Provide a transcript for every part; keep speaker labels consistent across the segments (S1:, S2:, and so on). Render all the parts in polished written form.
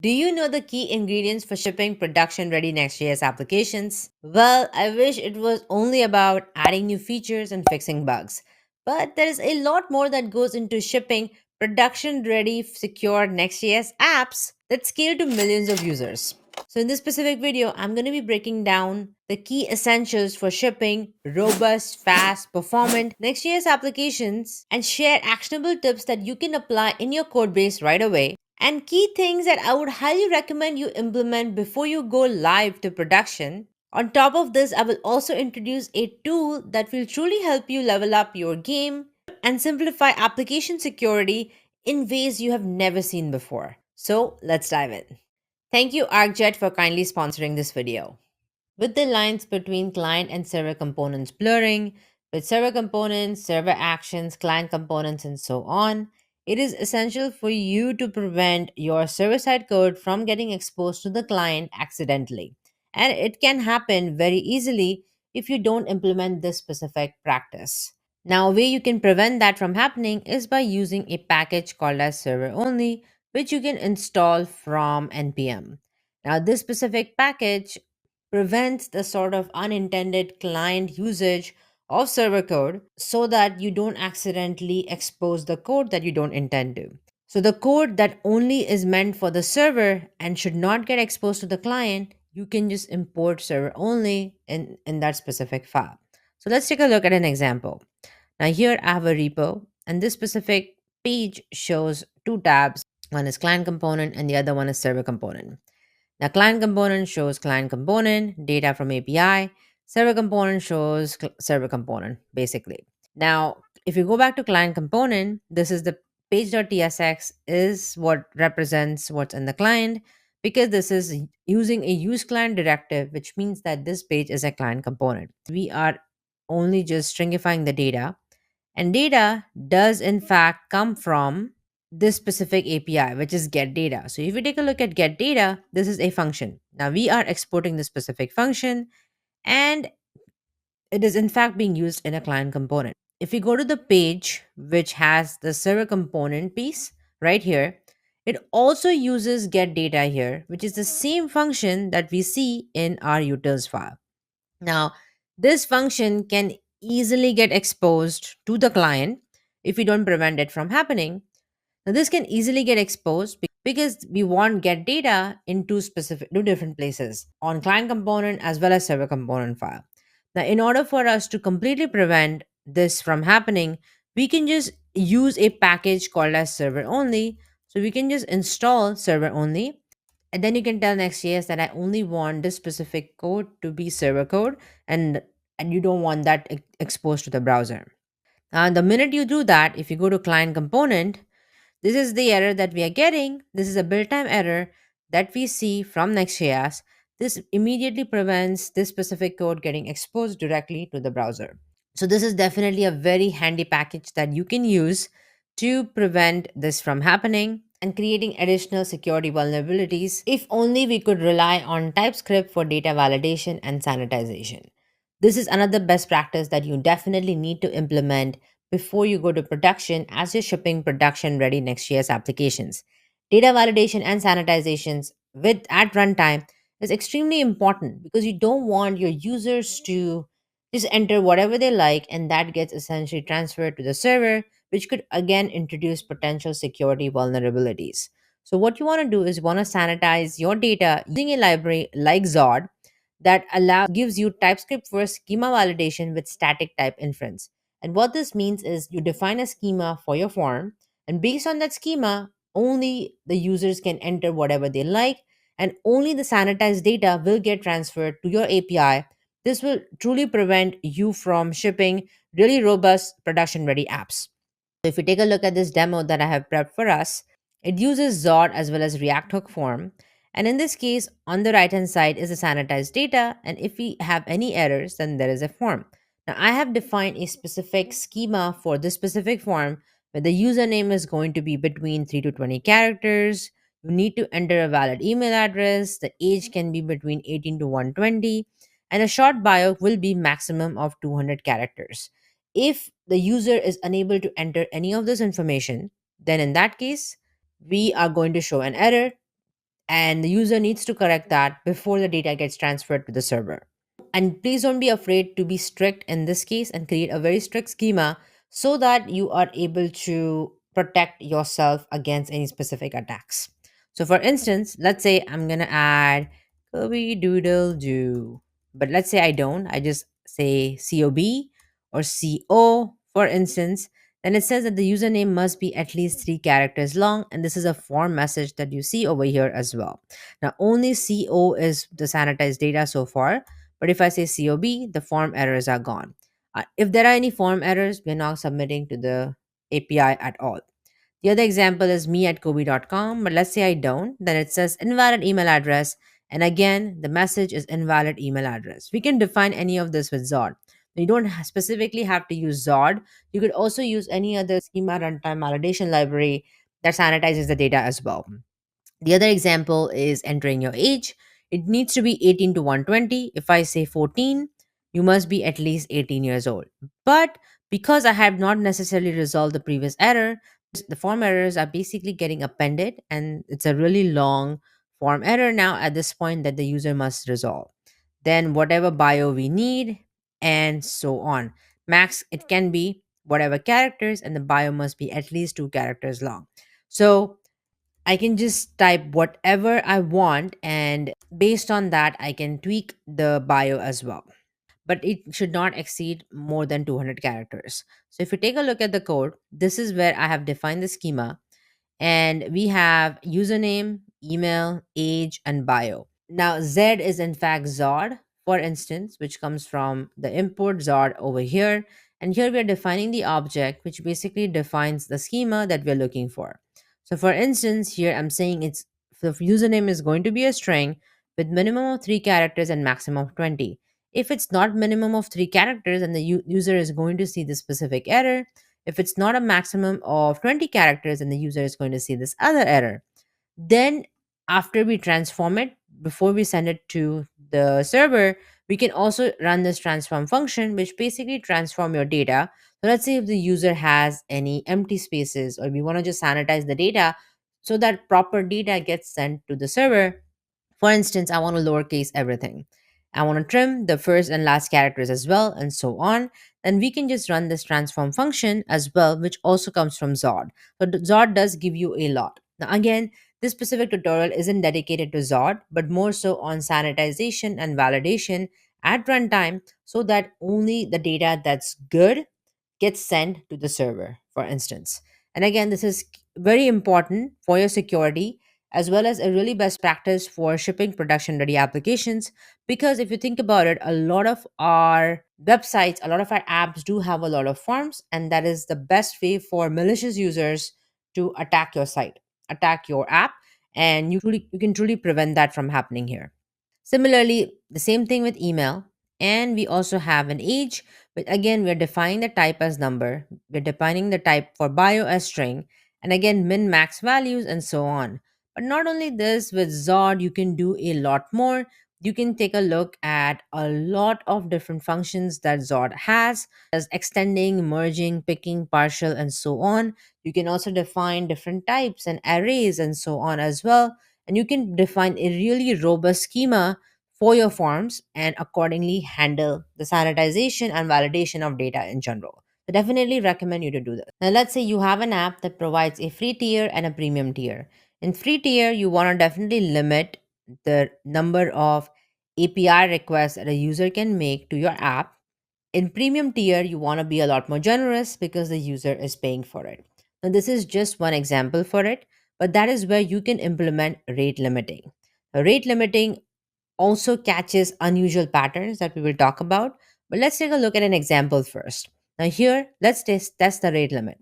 S1: Do you know the key ingredients for shipping production ready Next.js applications? Well, I wish it was only about adding new features and fixing bugs. But there is a lot more that goes into shipping production ready, secure Next.js apps that scale to millions of users. So, in this specific video, I'm going to be breaking down the key essentials for shipping robust, fast, performant Next.js applications and share actionable tips that you can apply in your code base right away and key things that I would highly recommend you implement before you go live to production. On top of this, I will also introduce a tool that will truly help you level up your game and simplify application security in ways you have never seen before. So let's dive in. Thank you, ArcJet, for kindly sponsoring this video. With the lines between client and server components blurring, with server components, server actions, client components, and so on, it is essential for you to prevent your server side code from getting exposed to the client accidentally. And it can happen very easily if you don't implement this specific practice. Now, a way you can prevent that from happening is by using a package called as server only, which you can install from npm. Now, this specific package prevents the sort of unintended client usage of server code so that you don't accidentally expose the code that you don't intend to. So, the code that only is meant for the server and should not get exposed to the client, you can just import server only in that specific file. So, let's take a look at an example. Now, here I have a repo, and this specific page shows two tabs. One is client component, and the other one is server component. Now, client component shows client component, data from API. Server component shows server component, basically. Now, if you go back to client component, this is the page.tsx is what represents what's in the client because this is using a use client directive, which means that this page is a client component. We are only just stringifying the data, and data does in fact come from this specific API, which is get data. So if we take a look at get data, this is a function. Now we are exporting this specific function and it is in fact being used in a client component. If we go to the page which has the server component piece right here, it also uses get data here, which is the same function that we see in our utils file. Now, this function can easily get exposed to the client if we don't prevent it from happening. Now, this can easily get exposed because we want get data in two different places on client component as well as server component file. Now, in order for us to completely prevent this from happening, we can just use a package called as server only. So we can just install server only, and then you can tell Next.js that I only want this specific code to be server code, and you don't want that exposed to the browser. And the minute you do that, if you go to client component, this is the error that we are getting. This is a build time error that we see from Next.js. This immediately prevents this specific code getting exposed directly to the browser. So, this is definitely a very handy package that you can use to prevent this from happening and creating additional security vulnerabilities if only we could rely on TypeScript for data validation and sanitization. This is another best practice that you definitely need to implement before you go to production as you're shipping production ready Next.js applications. Data validation and sanitizations with at runtime is extremely important because you don't want your users to just enter whatever they like and that gets essentially transferred to the server, which could again introduce potential security vulnerabilities. So what you want to do is you want to sanitize your data using a library like Zod that allows gives you TypeScript for schema validation with static type inference. And what this means is you define a schema for your form, and based on that schema, only the users can enter whatever they like, and only the sanitized data will get transferred to your API. This will truly prevent you from shipping really robust production ready apps. So if we take a look at this demo that I have prepped for us, it uses Zod as well as React Hook form. And in this case, on the right hand side is the sanitized data. And if we have any errors, then there is a form. Now I have defined a specific schema for this specific form where the username is going to be between 3 to 20 characters. You need to enter a valid email address. The age can be between 18 to 120. And a short bio will be maximum of 200 characters. If the user is unable to enter any of this information, then in that case, we are going to show an error and the user needs to correct that before the data gets transferred to the server. And please don't be afraid to be strict in this case and create a very strict schema so that you are able to protect yourself against any specific attacks. So, for instance, let's say I'm going to add Kobe Doodle Do, but let's say I don't, I just say COB or CO, for instance. Then it says that the username must be at least 3 characters long, and this is a form message that you see over here as well. Now, only CO is the sanitized data so far, but if I say COB, the form errors are gone. If there are any form errors, we're not submitting to the API at all. The other example is me at kobe.com, but let's say I don't, then it says invalid email address. And again, the message is invalid email address. We can define any of this with Zod. You don't specifically have to use Zod. You could also use any other schema runtime validation library that sanitizes the data as well. The other example is entering your age. It needs to be 18 to 120. If I say 14, you must be at least 18 years old. But because I have not necessarily resolved the previous error, the form errors are basically getting appended, and it's a really long form error now at this point that the user must resolve. Then, whatever bio we need, and so on. Max, it can be whatever characters, and the bio must be at least 2 characters long. So, I can just type whatever I want, and based on that, I can tweak the bio as well. But it should not exceed more than 200 characters. So if you take a look at the code, this is where I have defined the schema, and we have username, email, age, and bio. Now, Z is in fact Zod, for instance, which comes from the import Zod over here. And here we are defining the object, which basically defines the schema that we're looking for. So, for instance, here I'm saying the username is going to be a string with minimum of 3 characters and maximum of 20. If it's not minimum of 3 characters, then the user is going to see the specific error. If it's not a maximum of 20 characters, then the user is going to see this other error. Then, after we transform it, before we send it to the server, we can also run this transform function, which basically transform your data. So let's say if the user has any empty spaces, or we want to just sanitize the data so that proper data gets sent to the server. For instance, I want to lowercase everything. I want to trim the first and last characters as well, and so on. Then we can just run this transform function as well, which also comes from Zod. So Zod does give you a lot. Now, again, this specific tutorial isn't dedicated to Zod, but more so on sanitization and validation at runtime so that only the data that's good gets sent to the server, for instance. And again, this is very important for your security as well as a really best practice for shipping production ready applications. Because if you think about it, a lot of our websites, a lot of our apps do have a lot of forms, and that is the best way for malicious users to attack your site, attack your app, and you can truly prevent that from happening here. Similarly, the same thing with email. And we also have an age, but again, we're defining the type as number. We're defining the type for bio as string, and again, min max values and so on. But not only this, with Zod, you can do a lot more. You can take a look at a lot of different functions that Zod has, as extending, merging, picking, partial, and so on. You can also define different types and arrays and so on as well, and you can define a really robust schema for your forms and accordingly handle the sanitization and validation of data in general. So definitely recommend you to do this. Now let's say you have an app that provides a free tier and a premium tier. In free tier, you want to definitely limit the number of API requests that a user can make to your app. In premium tier, you want to be a lot more generous because the user is paying for it. Now, this is just one example for it, but that is where you can implement rate limiting. Rate limiting also catches unusual patterns that we will talk about. But let's take a look at an example first. Now, here, let's test the rate limit.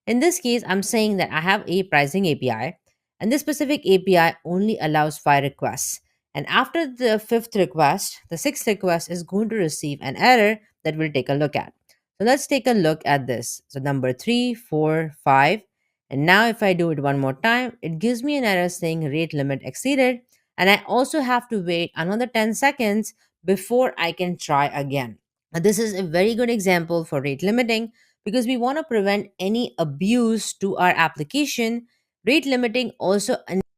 S1: In this case, I'm saying that I have a pricing API, and this specific API only allows 5 requests. And after the fifth request, the sixth request is going to receive an error that we'll take a look at. So let's take a look at this. So number 3, 4, 5. And now if I do it one more time, it gives me an error saying rate limit exceeded, and I also have to wait another 10 seconds before I can try again. Now, this is a very good example for rate limiting because we want to prevent any abuse to our application. Rate limiting also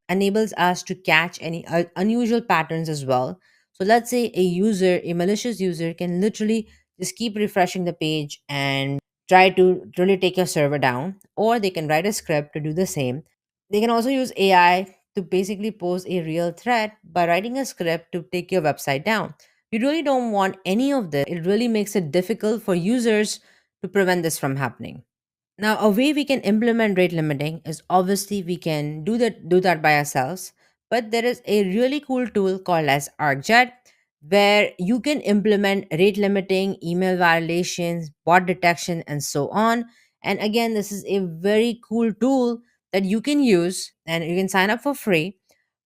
S1: enables us to catch any unusual patterns as well. So let's say a malicious user can literally just keep refreshing the page and try to really take your server down, or they can write a script to do the same. They can also use AI to basically pose a real threat by writing a script to take your website down. You really don't want any of this. It really makes it difficult for users to prevent this from happening. Now, a way we can implement rate limiting is obviously we can do that by ourselves, but there is a really cool tool called as ArcJet where you can implement rate limiting, email violations, bot detection, and so on. And again, this is a very cool tool that you can use and you can sign up for free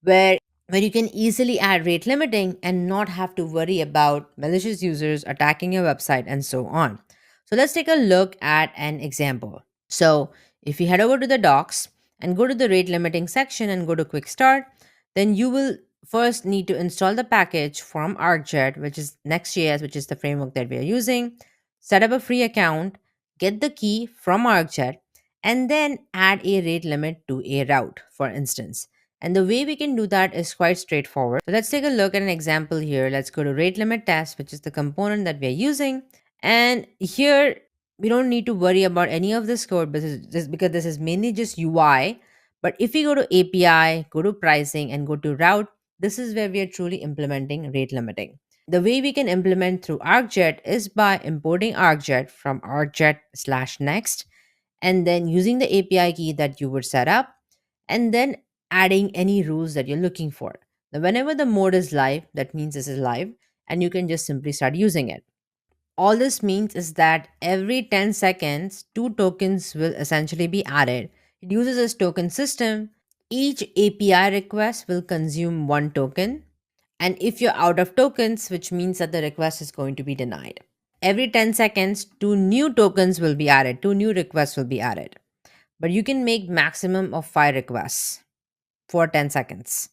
S1: where you can easily add rate limiting and not have to worry about malicious users attacking your website and so on. So let's take a look at an example. So if you head over to the docs and go to the rate limiting section and go to quick start, then you will first need to install the package from ArcJet, which is Next.js, which is the framework that we are using, set up a free account, get the key from ArcJet, and then add a rate limit to a route, for instance. And the way we can do that is quite straightforward. So let's take a look at an example here. Let's go to rate limit test, which is the component that we are using. And here we don't need to worry about any of this code because this is mainly just UI. But if we go to API, go to pricing, and go to route, this is where we are truly implementing rate limiting. The way we can implement through ArcJet is by importing ArcJet from arcjet/next and then using the API key that you would set up and then adding any rules that you're looking for. Now, whenever the mode is live, that means this is live, and you can just simply start using it. All this means is that every 10 seconds, two tokens will essentially be added. It uses this token system. Each API request will consume one token. And if you're out of tokens, which means that the request is going to be denied. Every 10 seconds, two new tokens will be added, two new requests will be added. But you can make maximum of 5 requests for 10 seconds,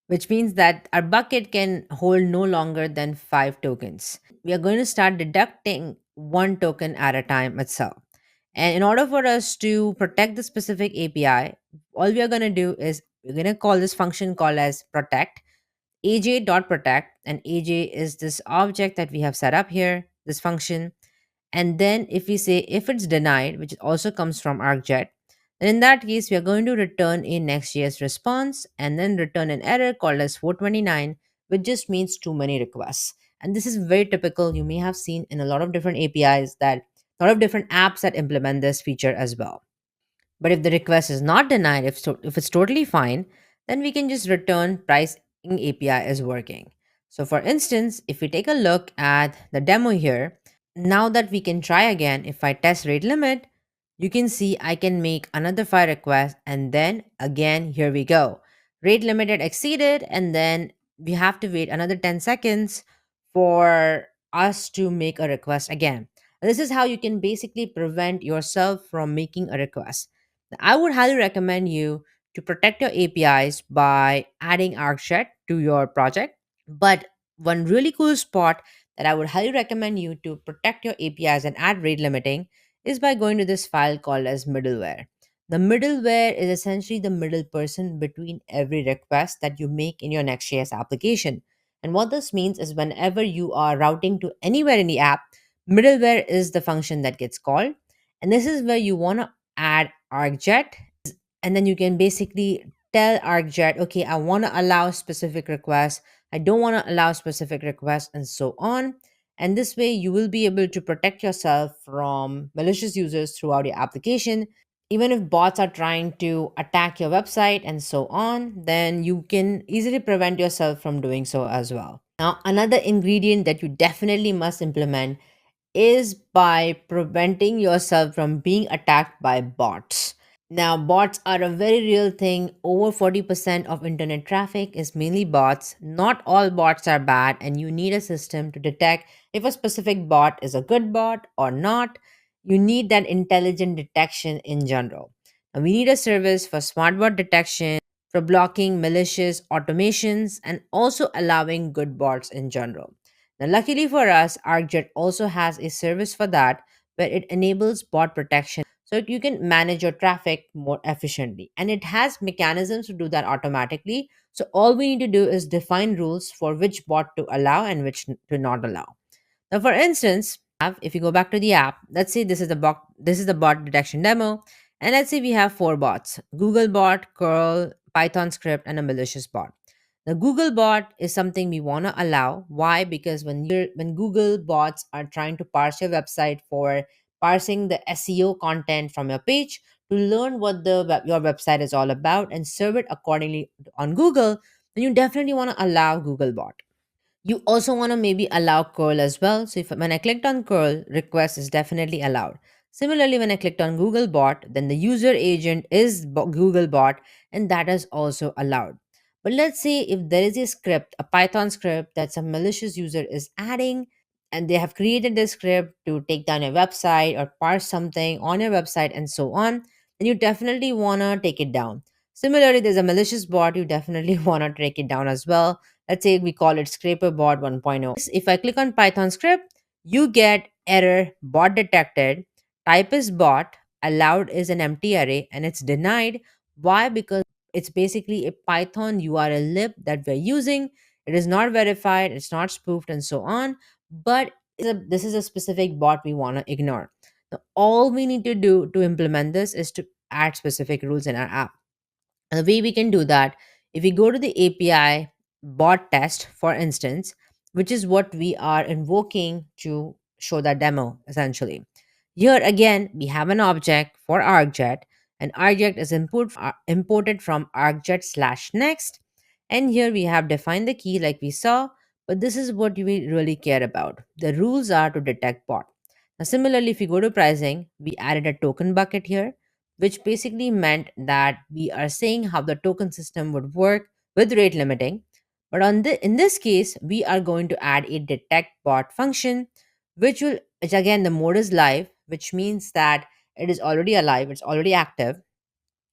S1: which means that our bucket can hold no longer than 5 tokens. We are going to start deducting one token at a time itself. And in order for us to protect the specific API, all we are going to do is we're going to call this function called as protect, aj.protect, and aj is this object that we have set up here, this function. And then if we say if it's denied, which also comes from ArcJet, then in that case, we are going to return a Next.js response and then return an error called as 429, which just means too many requests. And this is very typical. You may have seen in a lot of different APIs that a lot of different apps that implement this feature as well. But if the request is not denied, if it's totally fine, then we can just return pricing API is working. So for instance, if we take a look at the demo here, now that we can try again, if I test rate limit, you can see I can make another 5 requests and then again, here we go. Rate limited exceeded and then we have to wait another 10 seconds for us to make a request again. This is how you can basically prevent yourself from making a request. I would highly recommend you to protect your APIs by adding ArcJet to your project. But one really cool spot that I would highly recommend you to protect your APIs and add rate limiting is by going to this file called as middleware. The middleware is essentially the middle person between every request that you make in your Next.js application. And what this means is whenever you are routing to anywhere in the app, middleware is the function that gets called. And this is where you want to add ArcJet, and then you can basically tell ArcJet, okay, I want to allow specific requests, I don't want to allow specific requests, and so on. And this way, you will be able to protect yourself from malicious users throughout your application. Even if bots are trying to attack your website and so on, then you can easily prevent yourself from doing so as well. Now, another ingredient that you definitely must implement is by preventing yourself from being attacked by bots. Now, bots are a very real thing. Over 40% of internet traffic is mainly bots. Not all bots are bad, and you need a system to detect if a specific bot is a good bot or not. You need that intelligent detection in general. Now, we need a service for smart bot detection, for blocking malicious automations, and also allowing good bots in general. Now, luckily for us, ArcJet also has a service for that where it enables bot protection. so you can manage your traffic more efficiently. And it has mechanisms to do that automatically. So all we need to do is define rules for which bot to allow and which to not allow. Now, for instance, if you go back to the app, let's say this is the bot detection demo, and let's say we have four bots: Google bot, curl, Python script, and a malicious bot. The Google bot is something we want to allow. Why? Because when Google bots are trying to parse your website for parsing the SEO content from your page to learn what your website is all about and serve it accordingly on Google, then you definitely want to allow Google bot. You also want to maybe allow curl as well. So if when I clicked on curl, request is definitely allowed. Similarly, when I clicked on Google bot, then the user agent is Google bot, and that is also allowed. But let's say if there is a script, a Python script that some malicious user is adding, and they have created this script to take down your website or parse something on your website and so on, then you definitely want to take it down. Similarly, there's a malicious bot, you definitely want to take it down as well. Let's say we call it scraper bot 1.0. If I click on Python script, you get error bot detected, type is bot, allowed is an empty array, and it's denied. Why? Because it's basically a Python URL lib that we're using. It is not verified, it's not spoofed, and so on. But this is a specific bot we want to ignore. Now, all we need to do to implement this is to add specific rules in our app. And the way we can do that, if we go to the API bot test, for instance, which is what we are invoking to show that demo essentially. Here again, we have an object for argjet, and argjet is imported from argjet slash next. And here we have defined the key like we saw, but this is what we really care about. The rules are to detect bot. Now, similarly, if you go to pricing, we added a token bucket here, which basically meant that we are saying how the token system would work with rate limiting. But in this case, we are going to add a detect bot function, which again, the mode is live, which means that it is already alive, it's already active,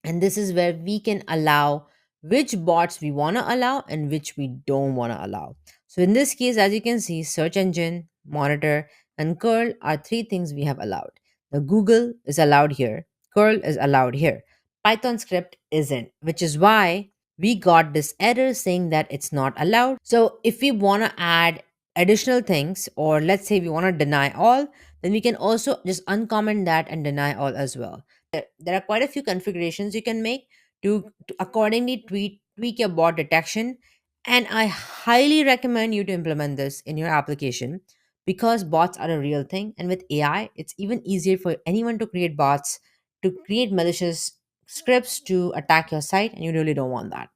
S1: and this is where we can allow which bots we want to allow and which we don't want to allow. So in this case, as you can see, search engine, monitor, and curl are three things we have allowed. The Google is allowed here, curl is allowed here, Python script isn't, which is why we got this error saying that it's not allowed. So if we want to add additional things, or let's say we want to deny all, then we can also just uncomment that and deny all as well. There are quite a few configurations you can make to accordingly tweak your bot detection. And I highly recommend you to implement this in your application because bots are a real thing. And with AI, it's even easier for anyone to create bots, to create malicious scripts to attack your site. And you really don't want that.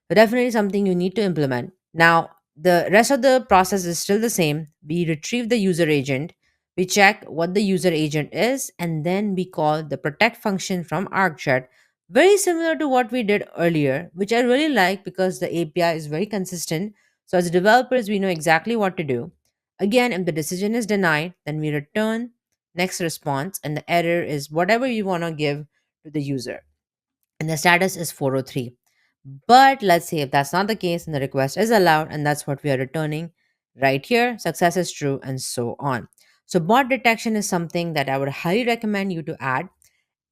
S1: So definitely something you need to implement. Now, the rest of the process is still the same. We retrieve the user agent, we check what the user agent is, and then we call the protect function from ArcChat. Very similar to what we did earlier, which I really like because the API is very consistent. So as developers, we know exactly what to do. Again, if the decision is denied, then we return next response, and the error is whatever you want to give to the user. And the status is 403. But let's say if that's not the case and the request is allowed, and that's what we are returning right here, success is true, and so on. So, bot detection is something that I would highly recommend you to add.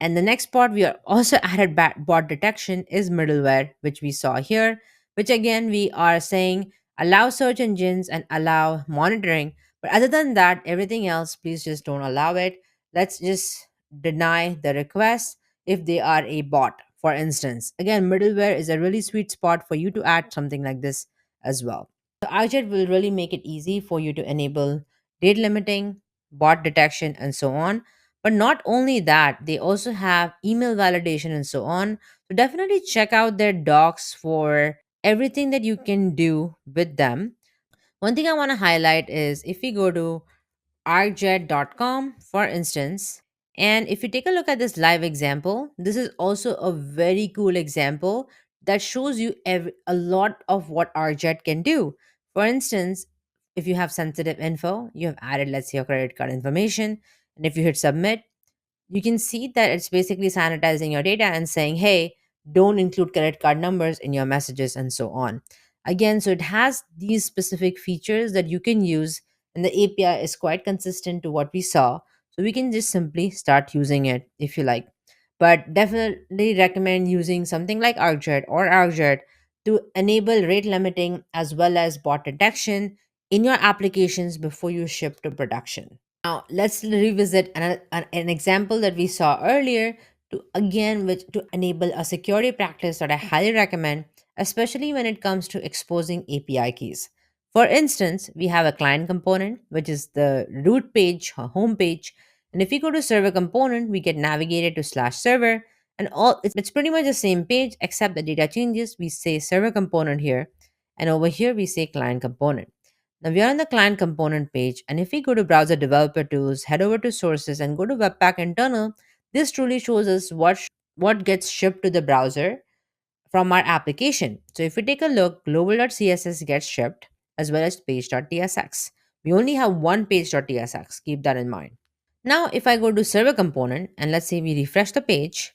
S1: And the next part we are also added bot detection is middleware, which we saw here, which again we are saying allow search engines and allow monitoring. But other than that, everything else, please just don't allow it. Let's just deny the request if they are a bot, for instance. Again, middleware is a really sweet spot for you to add something like this as well. So RJet will really make it easy for you to enable date limiting, bot detection, and so on. But not only that, they also have email validation and so on. So definitely check out their docs for everything that you can do with them. One thing I want to highlight is if we go to arcjet.com, for instance, and if you take a look at this live example, this is also a very cool example that shows you a lot of what arcjet can do. For instance, if you have sensitive info, you have added, let's say, your credit card information, and if you hit submit, you can see that it's basically sanitizing your data and saying, hey, don't include credit card numbers in your messages and so on. Again, so it has these specific features that you can use, and the API is quite consistent to what we saw. So we can just simply start using it if you like. But definitely recommend using something like ArcJet or ArcJet to enable rate limiting as well as bot detection in your applications before you ship to production. Now, let's revisit an example that we saw earlier to again which to enable a security practice that I highly recommend, especially when it comes to exposing API keys. For instance, we have a client component, which is the root page or home page. And if we go to server component, we get navigated to slash server. And all it's pretty much the same page, except the data changes. We say server component here, and over here we say client component. Now we are on the client component page, and if we go to browser developer tools, head over to sources and go to webpack internal, this truly shows us what gets shipped to the browser from our application. So if we take a look, global.css gets shipped as well as page.tsx. We only have one page.tsx, keep that in mind. Now if I go to server component and let's say we refresh the page,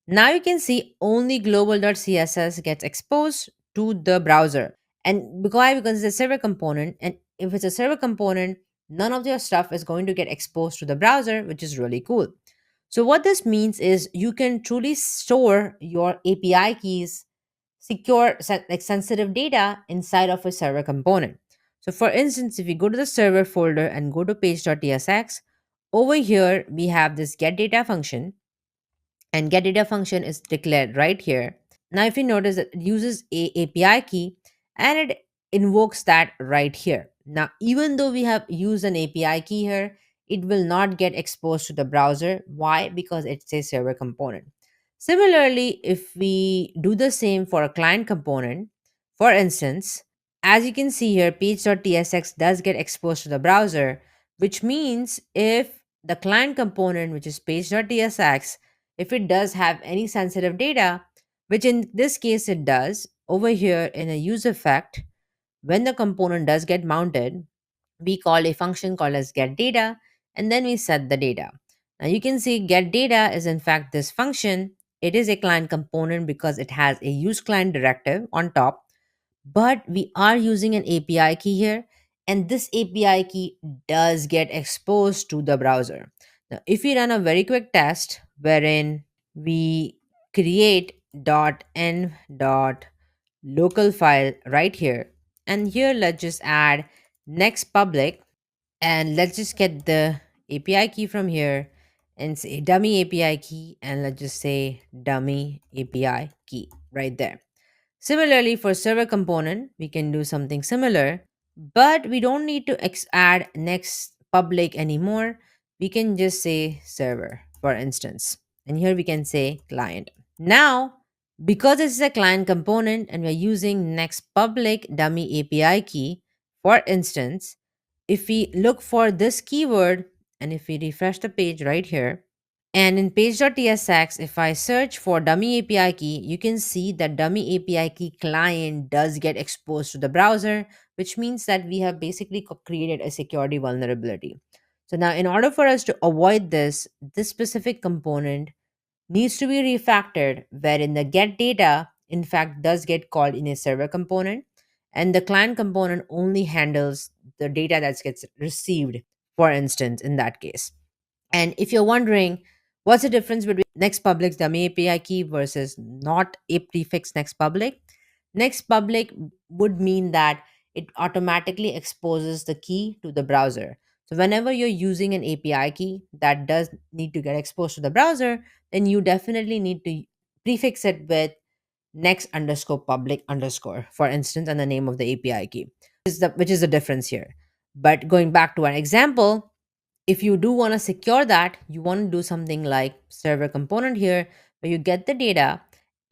S1: now you can see only global.css gets exposed to the browser. And why? Because it's a server component. And if it's a server component, none of your stuff is going to get exposed to the browser, which is really cool. So what this means is you can truly store your API keys, secure like sensitive data inside of a server component. So for instance, if you go to the server folder and go to page.tsx, over here we have this get data function, and get data function is declared right here. Now if you notice that it uses a API key and it invokes that right here. Now even though we have used an API key here, it will not get exposed to the browser. Why? Because it's a server component. Similarly, if we do the same for a client component, for instance, as you can see here, page.tsx does get exposed to the browser, which means if the client component, which is page.tsx, if it does have any sensitive data, which in this case it does, over here in a use effect, when the component does get mounted, we call a function called as get data, and then we set the data. Now you can see get data is in fact this function. It is a client component because it has a use client directive on top, but we are using an API key here, and this API key does get exposed to the browser. Now, if we run a very quick test wherein we create .n local file right here, and here let's just add next public, and let's just get the API key from here and say dummy API key, and let's just say dummy API key right there. Similarly, for server component, we can do something similar, but we don't need to add next public anymore. We can just say server, for instance. And here we can say client. Now, because this is a client component and we're using next public dummy API key, for instance, if we look for this keyword and if we refresh the page right here, and in page.tsx, if I search for dummy API key, you can see that dummy API key client does get exposed to the browser, which means that we have basically created a security vulnerability. So now in order for us to avoid this specific component needs to be refactored wherein the get data in fact does get called in a server component, and the client component only handles the data that gets received, for instance, in that case. And if you're wondering what's the difference between next public's dummy API key versus not a prefix next public would mean that it automatically exposes the key to the browser. So whenever you're using an API key that does need to get exposed to the browser, then you definitely need to prefix it with next underscore public underscore, for instance, and the name of the API key, which is the difference here. But going back to our example, if you do want to secure that, you want to do something like server component here, where you get the data,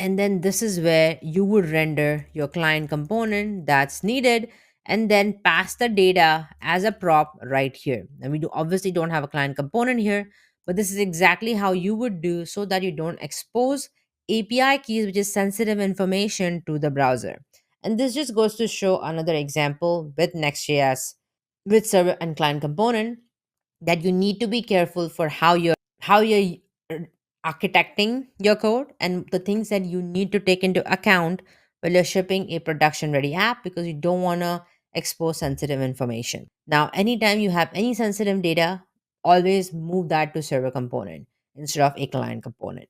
S1: and then this is where you would render your client component that's needed, and then pass the data as a prop right here. And we do obviously don't have a client component here, but this is exactly how you would do so that you don't expose API keys, which is sensitive information, to the browser. And this just goes to show another example with Next.js with server and client component, that you need to be careful for how you're uh, architecting your code and the things that you need to take into account while you're shipping a production ready app, because you don't want to expose sensitive information. Now anytime you have any sensitive data always move that to server component instead of a client component.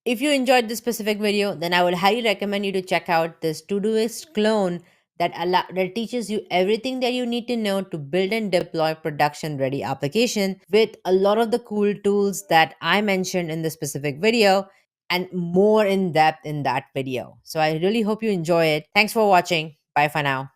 S1: If you enjoyed this specific video, then I would highly recommend you to check out this Todoist clone that teaches you everything that you need to know to build and deploy production ready application with a lot of the cool tools that I mentioned in this specific video and more in depth in that video. So I really hope you enjoy it. Thanks for watching. Bye for now.